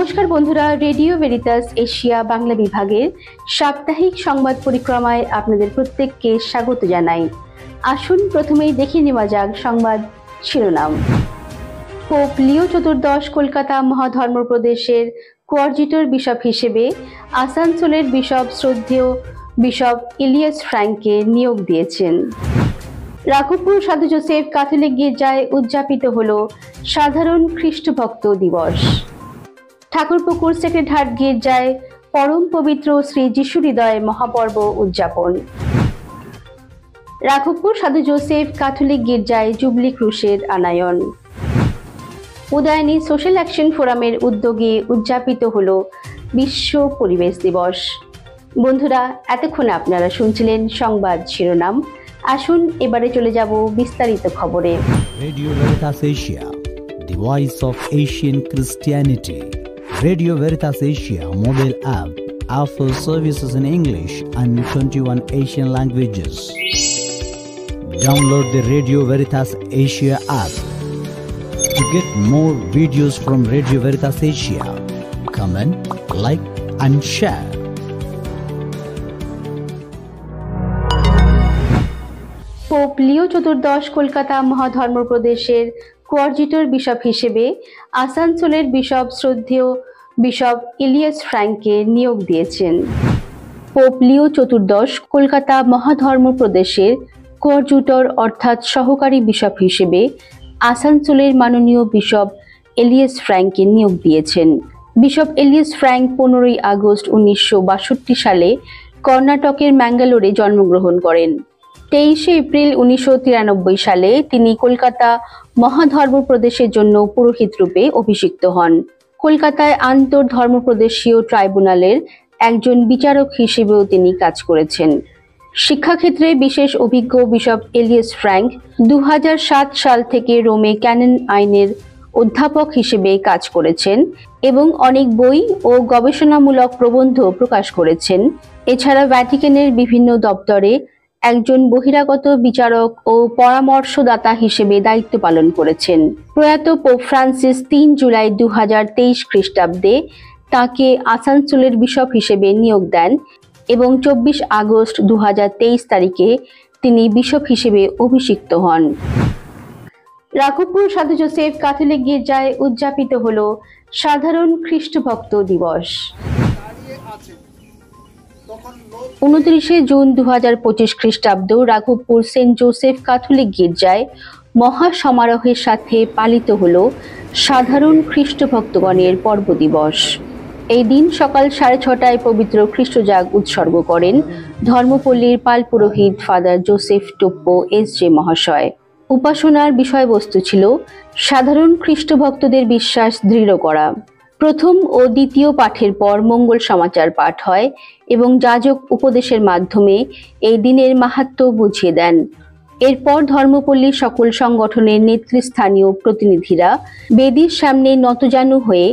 নমস্কার বন্ধুরা, radio Veritas Asia Bangla বিভাগের সাপ্তাহিক সংবাদ পরিক্রমায় আপনাদের প্রত্যেককে স্বাগত জানাই। আসুন প্রথমেই দেখে নেওয়া যাক সংবাদ শিরোনাম। পোপ লিও চতুর্দশ কলকাতা মহাধর্মপ্রদেশের কোয়ার্জিটর বিশপ হিসেবে আসানসোলের বিশপ শ্রদ্ধেয় বিশপ ইলিয়াস ফ্র্যাঙ্ককে নিয়োগ দিয়েছেন। রাঘবপুর সাধু যোসেফ ক্যাথলিক গির্জায় উদযাপিত হল সাধারণ খ্রিস্টভক্ত দিবস। ঠাকুরপুকুর সেক্রেড হার্ট গির্জায় পরম পবিত্র শ্রী যিশু হৃদয় মহাপর্ব উদযাপন। রাঘবপুর সাধু যোসেফ ক্যাথলিক গির্জায় জুবলি ক্রুশের আনায়ন। উদয়নী সোশ্যাল অ্যাকশন ফোরামের উদ্যোগে উদযাপিত হল বিশ্ব পরিবেশ দিবস। বন্ধুরা, এতক্ষণ আপনারা শুনছিলেন সংবাদ শিরোনাম। আসুন এবারে চলে যাব বিস্তারিত খবরে। Radio Veritas Asia, the voice of Asian Christianity. Radio Veritas Asia mobile app offers services in English and 21 Asian languages. Download the Radio Veritas Asia app to get more videos from Radio Veritas Asia. Comment, like and share. Pope Leo চতুর্দশ Kolkata মহাধর্মপ্রদেশের কোয়ার্জিটর bishop হিসেবে আসানসোলের bishop শ্রদ্ধেয় bishop Ilias ফ্র্যাঙ্ককে নিয়োগ দিয়েছেন। Pope Leo চতুর্দশ কলকাতা মহাধর্মপ্রদেশের কোয়ার্জিটর অর্থাৎ সহকারী bishop হিসেবে আসানসোলের মাননীয় বিশপ ইলিয়াস ফ্র্যাঙ্ককে নিয়োগ দিয়েছেন। বিশপ ইলিয়াস ফ্র্যাঙ্ক 15 আগস্ট 1962 সালে কর্ণাটকের ম্যাঙ্গালোরে জন্মগ্রহণ করেন। 23 এপ্রিল 1993 সালে তিনি কলকাতা মহাধর্মপ্রদেশের জন্য পুরোহিত রূপে অভিষিক্ত হন। কলকাতায় আন্তঃধর্মপ্রদেশীয় ট্রাইব্যুনালের একজন বিচারক হিসেবেও তিনি কাজ করেছেন। শিক্ষাক্ষেত্রে বিশেষ অভিজ্ঞ বিশপ ইলিয়াস ফ্র্যাঙ্ক 2007 সাল থেকে রোমে ক্যানন আইনের অধ্যাপক হিসেবে কাজ করেছেন এবং অনেক বই ও গবেষণামূলক প্রবন্ধ প্রকাশ করেছেন। এছাড়া ভ্যাটিকানের বিভিন্ন দপ্তরে একজন বহিরাগত বিচারক ও পরামর্শদাতা হিসেবে দায়িত্ব পালন করেছেন। প্রয়াত পোপ ফ্রান্সিস 3 জুলাই 2023 খ্রিস্টাব্দে তাকে আসানসোলের বিশপ হিসেবে নিয়োগ দেন এবং 24 আগস্ট 2023 তারিখে তিনি বিশপ হিসেবে অভিষিক্ত হন। রাঘবপুর সাধু যোসেফ ক্যাথলিক গির্জায় উদযাপিত হল সাধারণ খ্রিস্টভক্ত দিবস। 29 জুন 2025 খ্রিস্টাব্দ রাঘবপুর সেন্ট জোসেফ ক্যাথলিক গির্জায় মহা সমারোহের সাথে পালিত হল সাধারণ খ্রিস্টভক্তগণের পর্ব দিবস। এই দিন সকাল 6:30টায় পবিত্র খ্রিস্টজাগ উৎসর্গ করেন ধর্মপল্লীর পাল পুরোহিত ফাদার জোসেফ টোপ্পো এস.জে. মহাশয়। উপাসনার বিষয়বস্তু ছিল সাধারণ খ্রিস্টভক্তদের বিশ্বাস দৃঢ় করা। প্রথম ও দ্বিতীয় পাঠের পর মঙ্গল সমাচার পাঠ হয় এবং যাজক উপদেশের মাধ্যমে এই দিনের মাহাত্ম্য বুঝিয়ে দেন। এরপর ধর্মপল্লীর সকল সংগঠনের নেতৃস্থানীয় প্রতিনিধিরা বেদির সামনে নতজানু হয়ে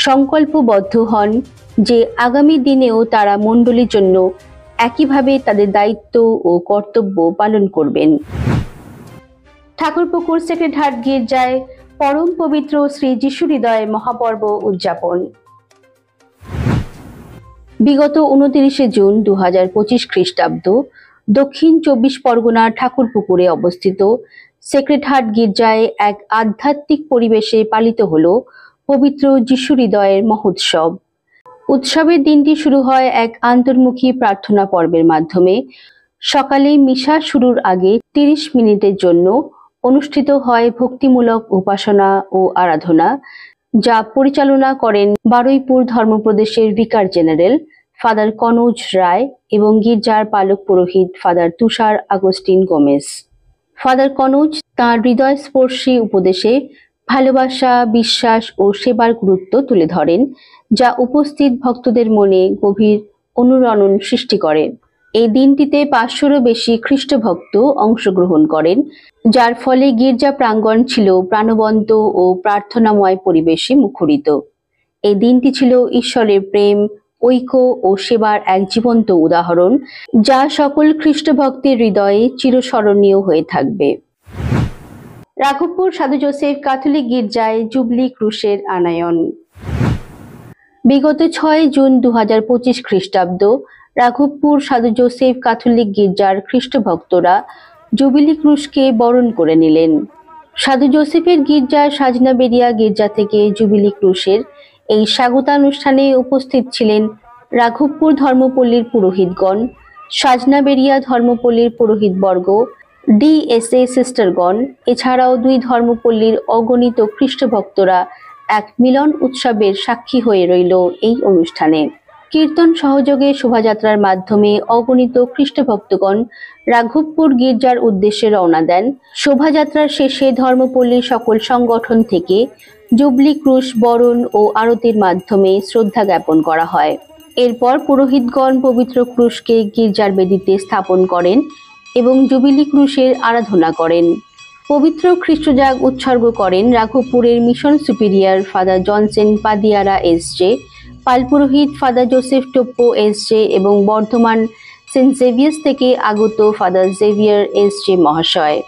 সংকল্পবদ্ধ হন যে আগামী দিনেও তারা মণ্ডলীর জন্য একইভাবে তাদের দায়িত্ব ও কর্তব্য পালন করবেন। ঠাকুরপুকুর সেক্রেড হার্ট গির্জায় পরম পবিত্র শ্রী যিশু হৃদয় মহাপর্ব উদযাপন। বিগত 29 জুন 2025 খ্রিস্টাব্দ দক্ষিণ 24 পরগনার ঠাকুরপুকুরে অবস্থিত সেক্রেড হার্ট গির্জায় এক আধ্যাত্মিক পরিবেশে পালিত হল পবিত্র যিশু হৃদয়ের মহোৎসব। উৎসবের দিনটি শুরু হয় এক আন্তর্মুখী প্রার্থনা পর্বের মাধ্যমে। সকালে মিশা শুরুর আগে 30 মিনিটের জন্য অনুষ্ঠিত হয় ভক্তিমূলক উপাসনা ও আরাধনা, যা পরিচালনা করেন বারুইপুর ধর্মপ্রদেশের vicar general father Kanauj Roy এবং গির্জার পালক পুরোহিত father Tushar Augustine Gomes. Father Kanauj তাঁর হৃদয়স্পর্শী উপদেশে ভালোবাসা, বিশ্বাস ও সেবার গুরুত্ব তুলে ধরেন, যা উপস্থিত ভক্তদের মনে গভীর অনুরণন সৃষ্টি করে। এই দিনটিতে 500-রও বেশি খ্রিস্টভক্ত অংশগ্রহণ করেন, যার ফলে গির্জা প্রাঙ্গণ ছিল প্রাণবন্ত ও প্রার্থনাময় পরিবেশে মুখরিত। এই দিনটি ছিল ঈশ্বরের প্রেম, ঐক্য ও সেবার এক জীবন্ত উদাহরণ, যা সকল খ্রিস্টভক্তের হৃদয়ে চিরস্মরণীয় হয়ে থাকবে। রাঘবপুর সাধু যোসেফ ক্যাথলিক গির্জায় জুবলি ক্রুশের আনায়ন। বিগত 6 জুন 2025 খ্রিস্টাব্দ রাঘবপুর সাধু জোসেফ ক্যাথলিক গির্জার খ্রিস্টভক্তরা জুবিলি ক্রুশকে বরণ করে নিলেন। সাধু জোসেফের গির্জার সাজনাবেরিয়া গির্জা থেকে জুবিলি ক্রুশের এই স্বাগতানুষ্ঠানে উপস্থিত ছিলেন রাঘবপুর ধর্মপল্লীর পুরোহিতগণ, সাজনাবেরিয়া ধর্মপল্লীর পুরোহিতবর্গ, ডিএসএ সিস্টারগণ, এছাড়াও 2 ধর্মপল্লীর অগণিত খ্রিস্টভক্তরা এক মিলন উৎসবের সাক্ষী হয়ে রইল এই অনুষ্ঠানে। কীর্তন সহযোগে শোভাযাত্রার মাধ্যমে অগণিত খ্রিস্টভক্তগণ রাঘবপুর গির্জার উদ্দেশ্যে রওনা দেন। শোভাযাত্রার শেষে ধর্মপল্লীর সকল সংগঠন থেকে জুবলি ক্রুশ বরণ ও আরতির মাধ্যমে শ্রদ্ধা জ্ঞাপন করা হয়। এরপর পুরোহিতগণ পবিত্র ক্রুশকে গির্জার বেদিতে স্থাপন করেন এবং জুবিলি ক্রুশের আরাধনা করেন। পবিত্র খ্রিস্টজাগ উৎসর্গ করেন রাঘবপুরের mission superior father Jansen Padiyara SJ, পালপুরোহিত ফাদার জোসেফ টোপ্পো এসজে এবং বর্ধমান সেন্ট জেভিয়ার্স থেকে আগত ফাদার জেভিয়ার এসজে মহাশয়।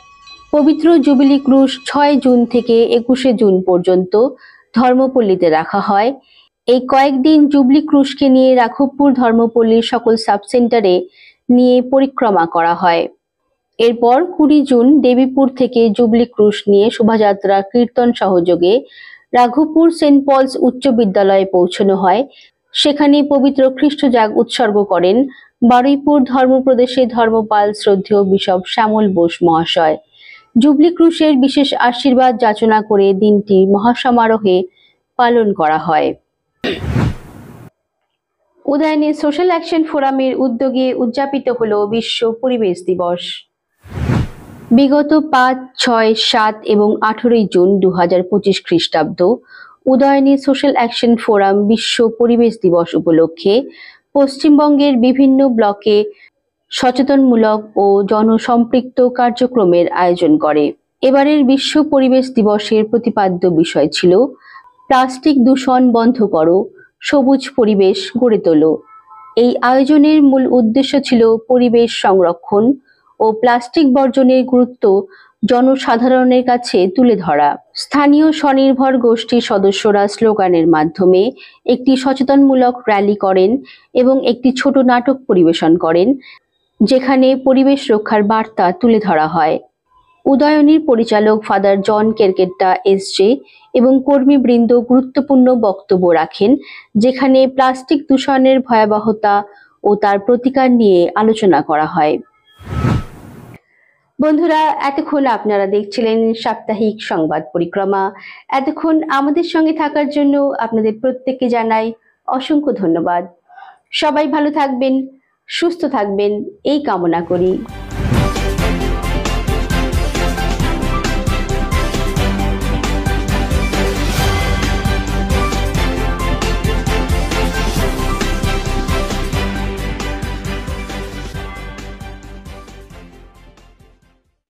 পবিত্র জুবিলি ক্রুশ 6 জুন থেকে 21 জুন পর্যন্ত ধর্মপল্লীতে রাখা হয়। এই কয়েকদিন জুবিলি ক্রুশকে নিয়ে রাঘবপুর ধর্মপল্লীর সকল সাব সেন্টারে নিয়ে পরিক্রমা করা হয়। এরপর 20 জুন দেবীপুর থেকে জুবিলি ক্রুশ নিয়ে শোভাযাত্রা কীর্তন সহযোগে রাঘবপুর সেন্ট পলস উচ্চ বিদ্যালয়ে পৌঁছানো হয়। সেখানে পবিত্র খ্রিস্টজাগ উৎসর্গ করেন বারুইপুর ধর্মপ্রদেশের ধর্মপাল শ্রদ্ধেয় বিশপ শ্যামল বোস মহাশয়। জুবিলি ক্রুশের বিশেষ আশীর্বাদ যাচনা করে দিনটি মহাসমারোহে পালন করা হয়। উদয়নী সোশ্যাল অ্যাকশন ফোরামের উদ্যোগে উদযাপিত হলো বিশ্ব পরিবেশ দিবস। বিগত 5, 6, 7 এবং 18 জুন 2025 খ্রিস্টাব্দ উদয়নী সোশ্যাল অ্যাকশন ফোরাম বিশ্ব পরিবেশ দিবস উপলক্ষে পশ্চিমবঙ্গের বিভিন্ন ব্লকে সচেতনমূলক ও জনসম্পৃক্ত কার্যক্রমের আয়োজন করে। এবারের বিশ্ব পরিবেশ দিবসের প্রতিপাদ্য বিষয় ছিল প্লাস্টিক দূষণ বন্ধ করো, সবুজ পরিবেশ গড়ে তোলো। এই আয়োজনের মূল উদ্দেশ্য ছিল পরিবেশ সংরক্ষণ ও প্লাস্টিক বর্জনের গুরুত্ব জনসাধারণের কাছে তুলে ধরা। স্থানীয় স্বনির্ভর গোষ্ঠীর সদস্যরা স্লোগানের মাধ্যমে একটি সচেতনমূলক র্যালি করেন এবং একটি ছোট নাটক পরিবেশন করেন, যেখানে পরিবেশ রক্ষার বার্তা তুলে ধরা হয়। উদয়নীর পরিচালক ফাদার জন কেরকেট্টা এসজে এবং কর্মীবৃন্দ গুরুত্বপূর্ণ বক্তব্য রাখেন, যেখানে প্লাস্টিক দূষণের ভয়াবহতা ও তার প্রতিকার নিয়ে আলোচনা করা হয়। বন্ধুরা, এতক্ষণ আপনারা দেখছিলেন সাপ্তাহিক সংবাদ পরিক্রমা। এতক্ষণ আমাদের সঙ্গে থাকার জন্য আপনাদের প্রত্যেককে জানাই অসংখ্য ধন্যবাদ। সবাই ভালো থাকবেন, সুস্থ থাকবেন এই কামনা করি।